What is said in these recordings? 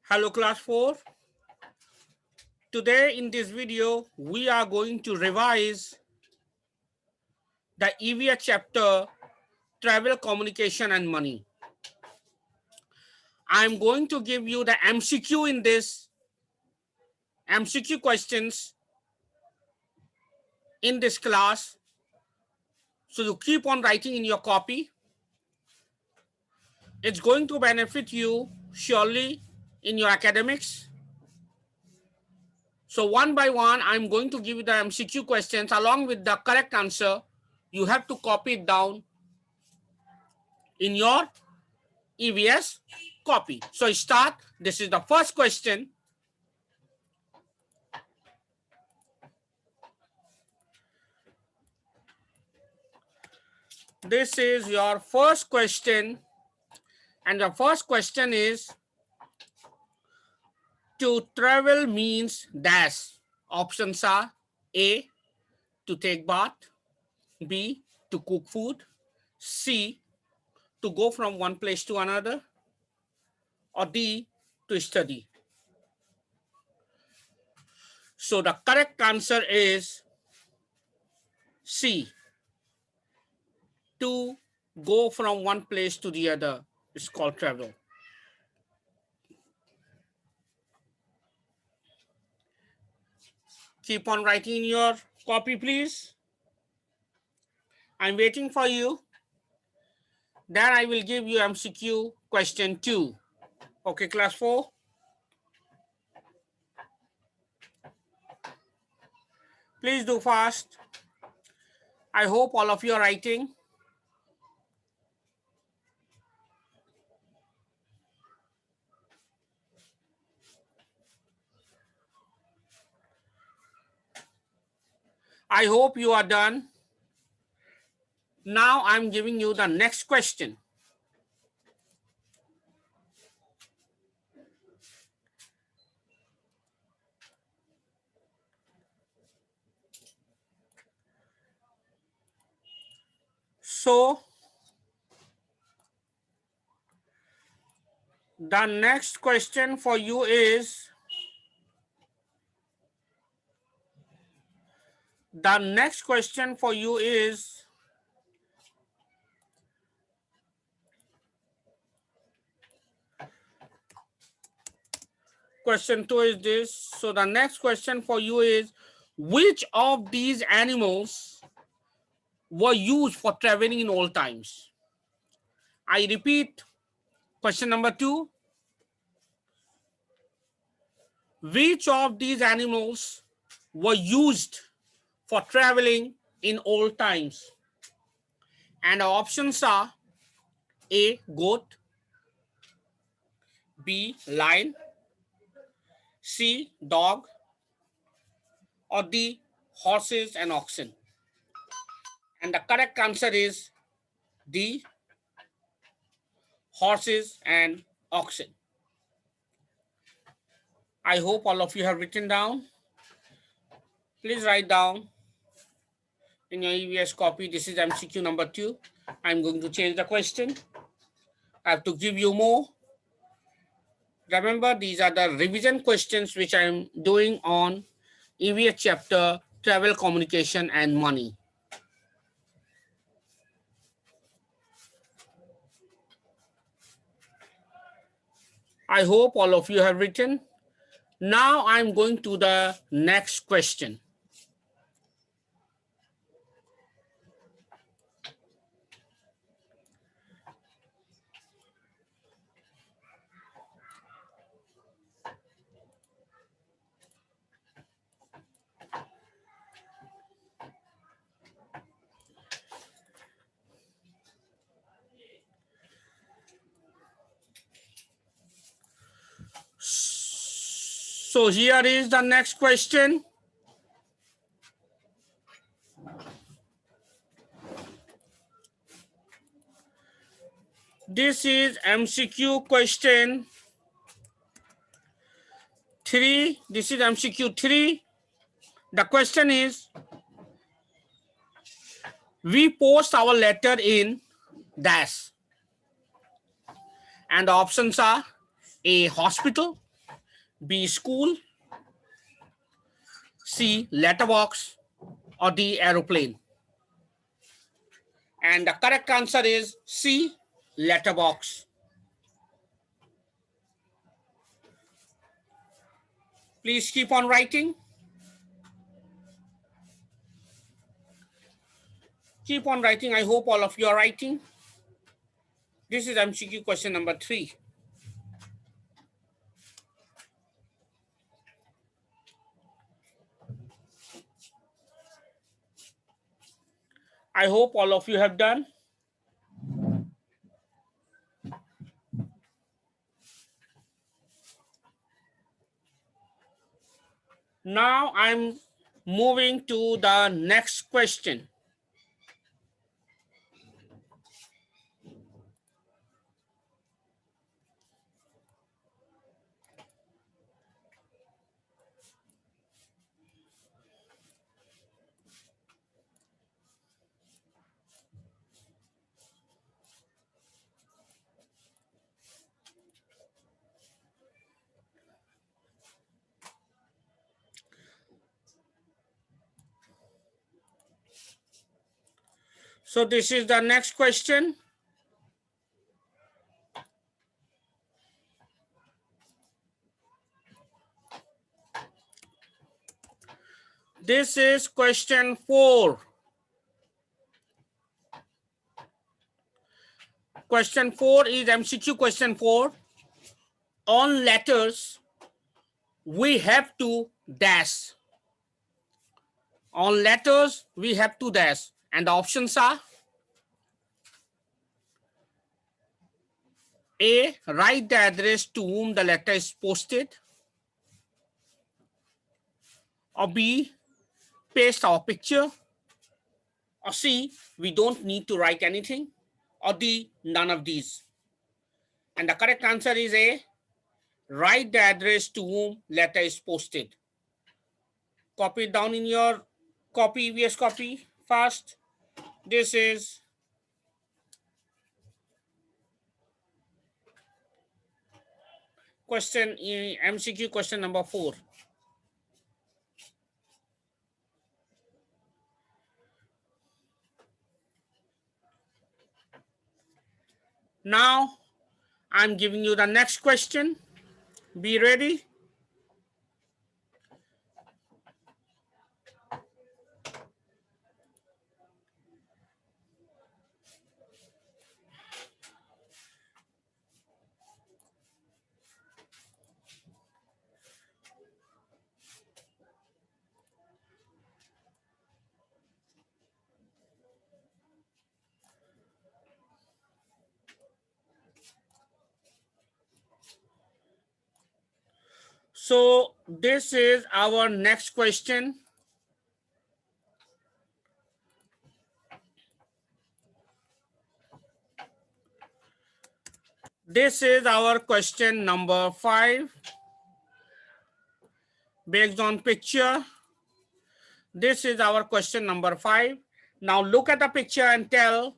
Hello class 4. Today in this video we are going to revise the EVS chapter travel, communication and money. I am going to give you the MCQ in this MCQ questions in this class. So you keep on writing in your copy. It's going to benefit you surely in your academics. So one by one, I'm going to give you the MCQ questions along with the correct answer. You have to copy it down in your EVS copy. So start. This is the first question. This is your first question. And the first question is, to travel means dash. Options are A, to take bath, B, to cook food, C, to go from one place to another, or D, to study. So the correct answer is C, to go from one place to the other. It's called travel. Keep on writing in your copy, please. I'm waiting for you. Then I will give you MCQ question 2. Okay, class 4. Please do fast. I hope all of you are writing. I hope you are done. Now I'm giving you the next question. So the next question for you is, question 2 is this. So the next question for you is, which of these animals were used for traveling in old times? I repeat, question number 2. Which of these animals were used for traveling in old times? And the options are A, goat, B, lion, C, dog, or D, horses and oxen. And the correct answer is D, horses and oxen. I hope all of you have written down. Please write down in your EVS copy. This is MCQ number 2. I'm going to change the question. I have to give you more. Remember, these are the revision questions which I'm doing on EVS chapter, travel, communication and money. I hope all of you have written. Now I'm going to the next question. So here is the next question. This is MCQ question 3. This is MCQ 3. The question is, we post our letter in dash. And the options are A, hospital, B, school, C, letterbox, or D, aeroplane? And the correct answer is C, letterbox. Please keep on writing. Keep on writing. I hope all of you are writing. This is MCQ question number 3. I hope all of you have done. Now I'm moving to the next question. So this is the next question. This is question 4. Question 4 is MCQ question 4. On letters, we have to dash. On letters, we have to dash. And the options are A, write the address to whom the letter is posted. Or B, paste our picture. Or C, we don't need to write anything. Or D, none of these. And the correct answer is A, write the address to whom letter is posted. Copy it down in your copy, EVS copy fast. This is question MCQ question number 4. Now I'm giving you the next question. Be ready. So this is our next question. This is our question number 5. Based on picture, this is our question number 5. Now look at the picture and tell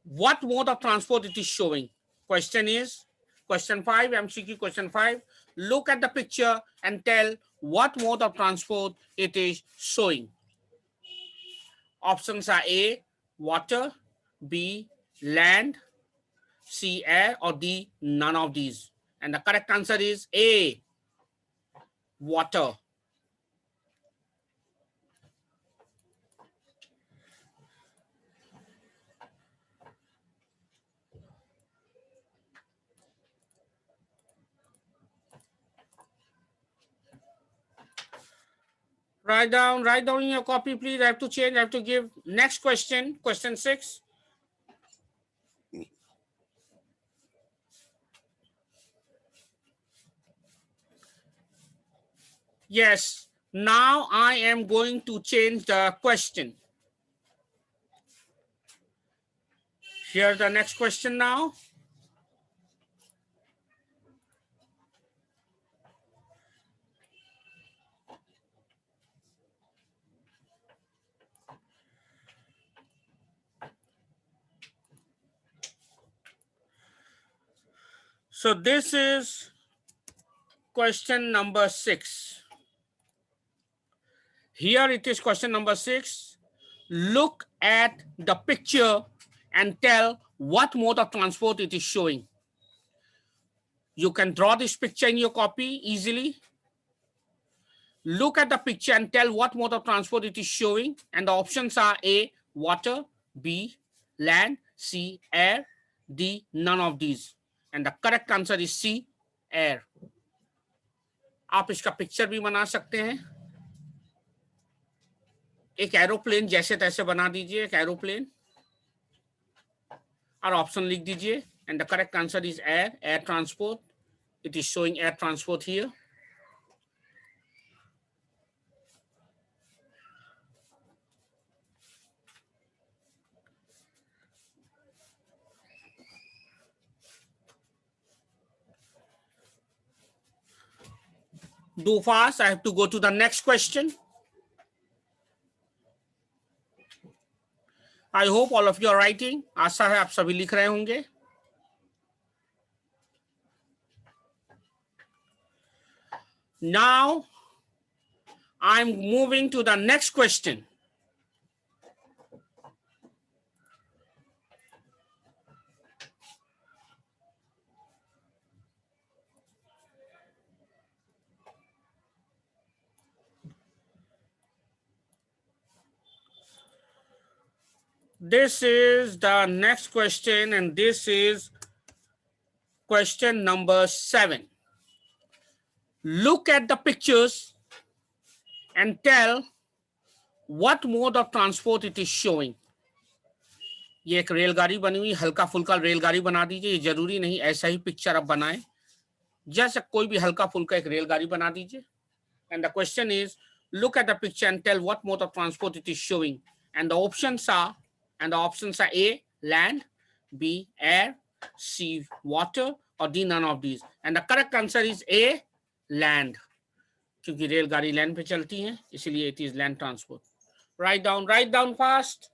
what mode of transport it is showing. Question 5, MCQ question 5. Look at the picture and tell what mode of transport it is showing. Options are A, water, B, land, C, air, or D, none of these. And the correct answer is A, water. Write down in your copy, please. I have to change, I have to give next question, question 6. Yes, now I am going to change the question. Here's the next question now. So this is question number 6. Here it is question number 6. Look at the picture and tell what mode of transport it is showing. You can draw this picture in your copy easily. Look at the picture and tell what mode of transport it is showing. And the options are A, water, B, land, C, air, D, none of these. And the correct answer is C, air. आप इसका picture भी बना सकते हैं. एक aeroplane जैसे तैसे बना दीजिए, एक एरोप्लेन, और ऑप्शन लिख दीजिए. And the correct answer is air, air transport. It is showing air transport here. Do fast. I have to go to the next question. I hope all of you are writing. आशा है आप सभी लिख रहे होंगे. Now, I'm moving to the next question. This is the next question, and this is question number 7. Look at the pictures and tell what mode of transport it is showing. ये एक रेलगाड़ी बनी हुई, हल्का फुल्का रेलगाड़ी बना दीजिए. ये जरूरी नहीं ऐसा ही पिक्चर आप बनाएं, जैसे कोई भी हल्का फुल्का एक रेलगाड़ी बना दीजिए. And the question is, look at the picture and tell what mode of transport it is showing. And the options are A, land, B, air, C, water, or D, none of these. And the correct answer is A, land. क्योंकि रेलगाड़ी land पे चलती हैं, इसलिए it is land transport. Write down fast.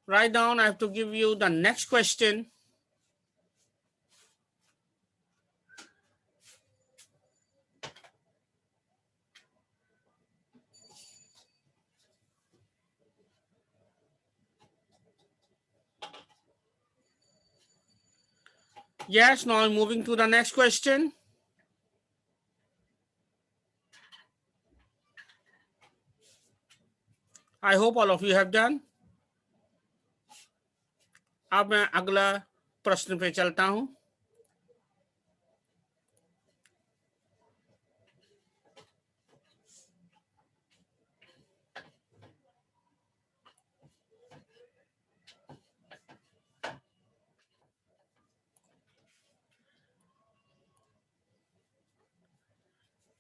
Write down. I have to give you the next question. Yes, now I'm moving to the next question. I hope all of you have done. अब मैं अगला प्रश्न पे चलता हूं.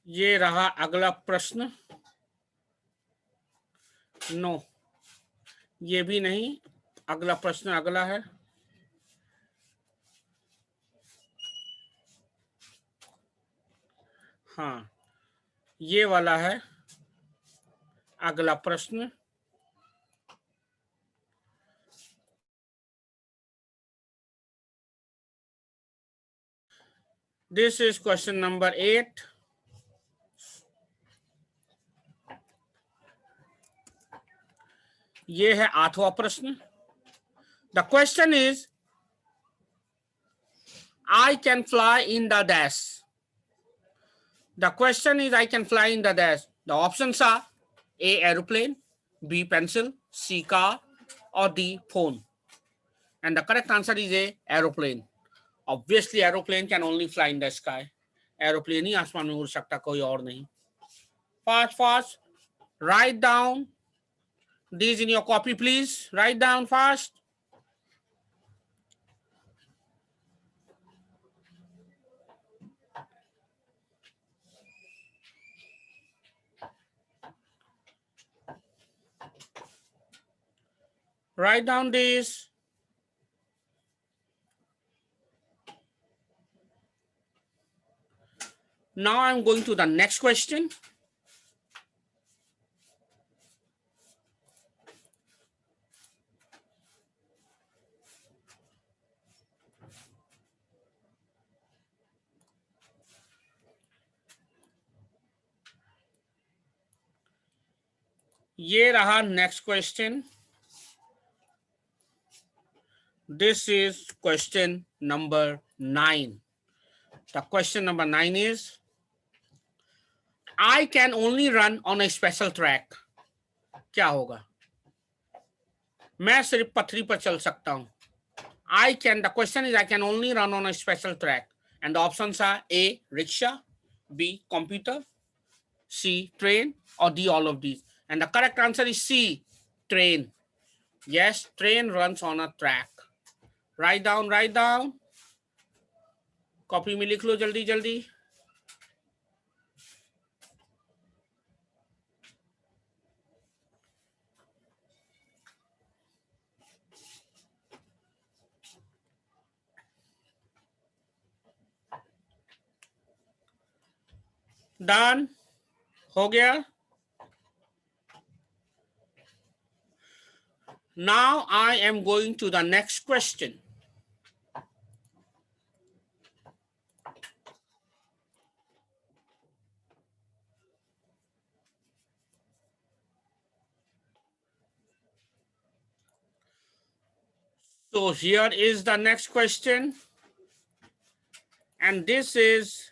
ये रहा अगला प्रश्न. नो, ये भी नहीं. अगला प्रश्न अगला है. हाँ, ये वाला है अगला प्रश्न. This is question number 8. ये है 8वां प्रश्न. The question is, I can fly in the dash. The question is, I can fly in the dash. The options are A, aeroplane, B, pencil, C, car, or D, phone. And the correct answer is A, aeroplane. Obviously, aeroplane can only fly in the sky. Aeroplane ही आसमान में उड़ सकता, कोई और नहीं. Fast. Write down these in your copy, please. Write down fast. Write down this. Now I'm going to the next question. ये रहा next question. This is question number 9. The question number 9 is, I can only run on a special track. क्या होगा? मैं सिर्फ पथरी पर चल सकता हूं. The question is, I can only run on a special track. And the options are A, rickshaw, B, computer, C, train, or D, all of these. And the correct answer is C, train. Yes, train runs on a track. Write down, write down. Copy में लिख लो जल्दी जल्दी. Done हो गया. Now I am going to the next question. So here is the next question. And this is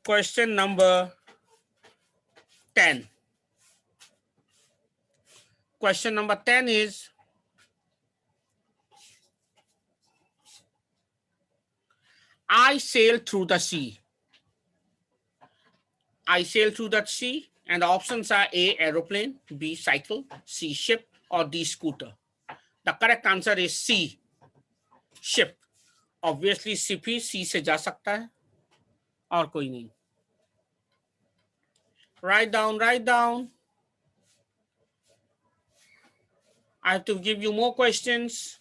question number 10. Question number 10 is, I sail through the sea. I sail through the sea, and the options are A, aeroplane, B, cycle, C, ship, or D, scooter. The correct answer is C, ship. Obviously ship he C से जा सकता है और कोई नहीं. Write down, write down. I have to give you more questions.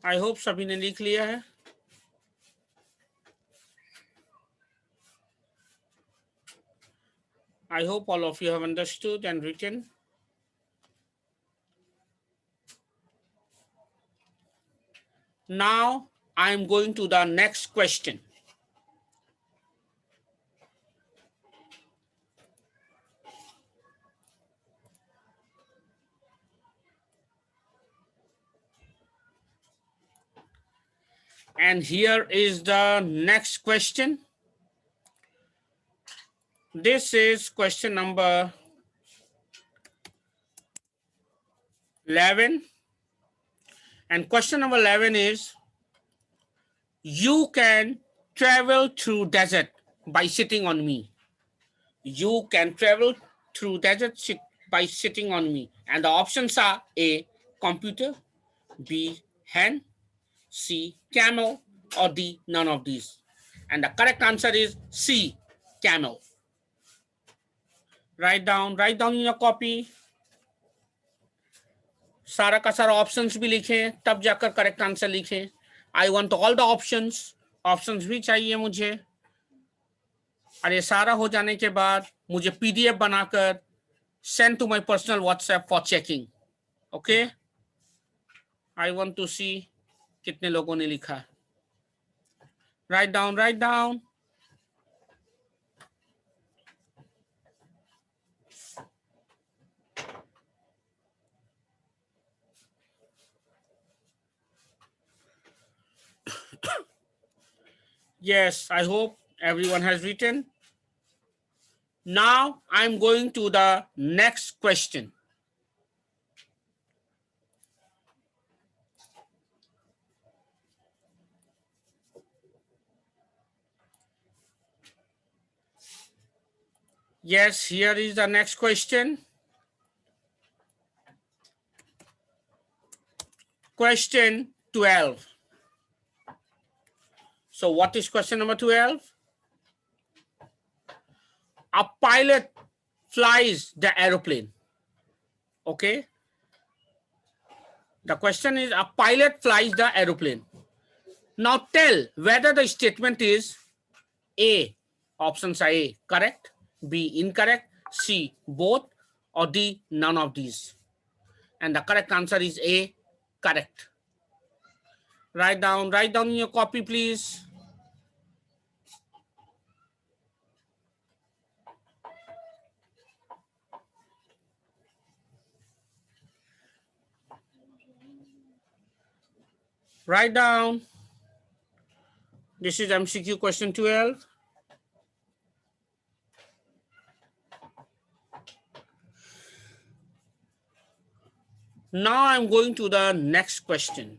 I hope सभी ने लिख लिया है. I hope all of you have understood and written. Now I am going to the next question. And here is the next question. This is question number 11. And question number 11 is, you can travel through desert by sitting on me. You can travel through desert by sitting on me. And the options are A, computer, B, hen, C, camel, or D, none of these. And the correct answer is C, camel. Write down in your copy. सारा का सारा options भी लिखें, तब जाकर correct answer लिखें. I want all the options भी चाहिए मुझे. और ये सारा हो जाने के बाद मुझे पीडीएफ बनाकर send to my personal WhatsApp for checking. Okay, I want to see कितने लोगों ने लिखा. Write down. Yes, I hope everyone has written. Now I'm going to the next question. Yes, here is the next question. Question 12. So what is question number 12? A pilot flies the aeroplane. Okay. The question is, a pilot flies the aeroplane. Now tell whether the statement is A, options are A, correct, B, incorrect, C, both, or D, none of these. And the correct answer is A, correct. Write down in your copy, please. Write down. This is MCQ question 12. Now I'm going to the next question.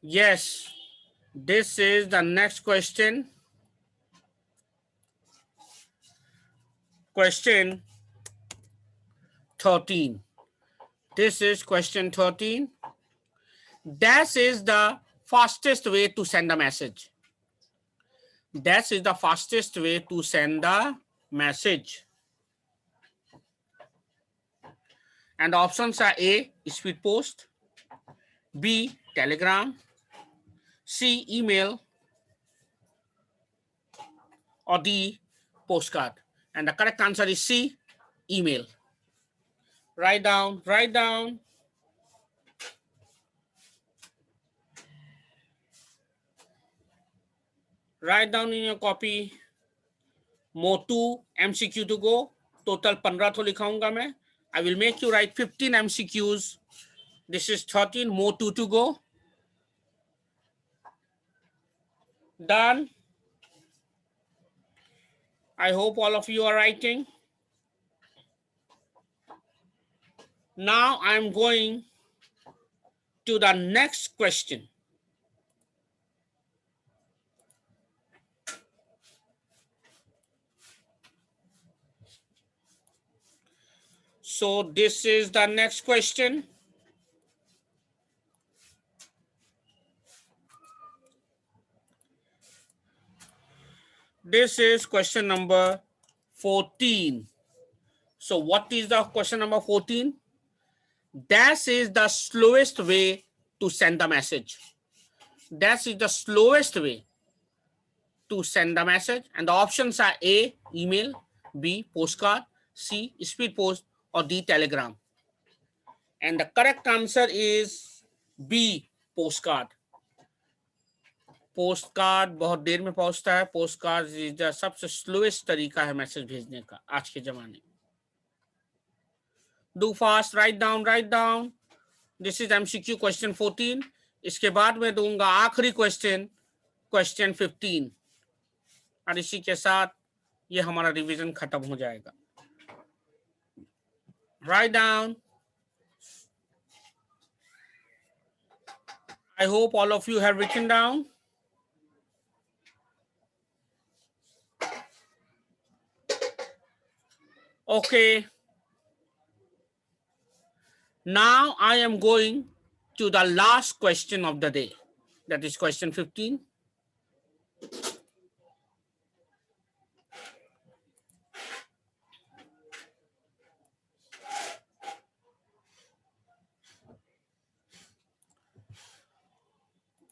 Yes, this is the next question. Question 13. This is question 13. Dash is the fastest way to send a message. Dash is the fastest way to send the message. And the options are A, speed post, B, telegram, C, email, or D, postcard. And the correct answer is C, email. Write down, write down. Write down in your copy. More MCQ to go. Total 15 तो लिखाऊंगा मैं. I will make you write 15 MCQs. This is 13, more 2 to go. Done. I hope all of you are writing. Now I'm going to the next question. So this is the next question. This is question number 14. So what is the question number 14? Dash is the slowest way to send the message. Dash is the slowest way to send the message. And the options are A, email, B, postcard, C, speed post, or D, telegram. And the correct answer is B, postcard. Postcard बहुत देर में पहुंचता है. Postcard is the सबसे slowest तरीका है message भेजने का आज के जमाने में. Do fast, write down, write down. This is MCQ question 14. इसके बाद मैं दूंगा आखिरी क्वेश्चन, क्वेश्चन 15. और इसी के साथ ये हमारा रिवीजन खत्म हो जाएगा. Write down. I hope all of you have written down. Okay. Now I am going to the last question of the day. That is question 15.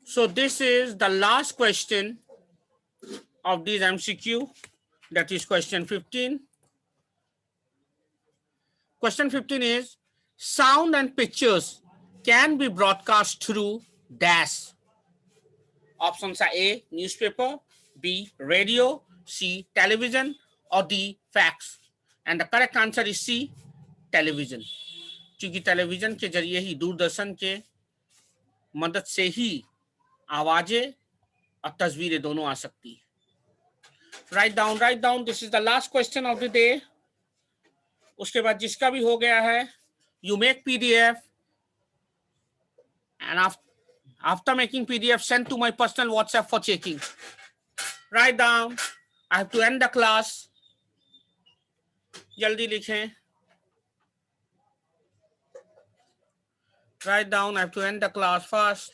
So this is the last question of this MCQ. That is question 15. Question 15 is, sound and pictures can be broadcast through dash. Options are A, newspaper, B, radio, C, television, or D, fax. And the correct answer is C, television. क्योंकि television के जरिए ही, दूरदर्शन के मदद से ही आवाजें और तस्वीरें दोनों आ सकती है. Write down, write down. This is the last question of the day. उसके बाद जिसका भी हो गया है, you make PDF, and after making PDF, send to my personal WhatsApp for checking. Write down. I have to end the class. जल्दी लिखें. Write down. I have to end the class fast.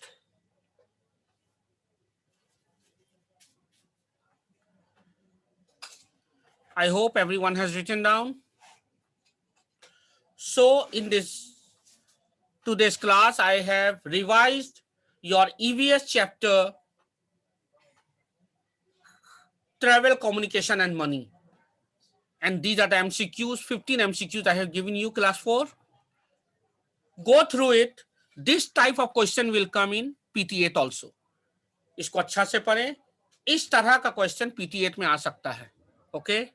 I hope everyone has written down. So in today's class, I have revised your EVS chapter, travel, communication, and money. And these are the MCQs, 15 MCQs I have given you, class 4. Go through it. This type of question will come in PT8 also. इसको अच्छा से पढ़ें. इस तरह का question PT8 में आ सकता है. Okay.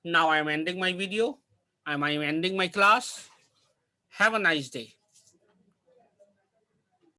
Now I am ending my video. I am ending my class. Have a nice day.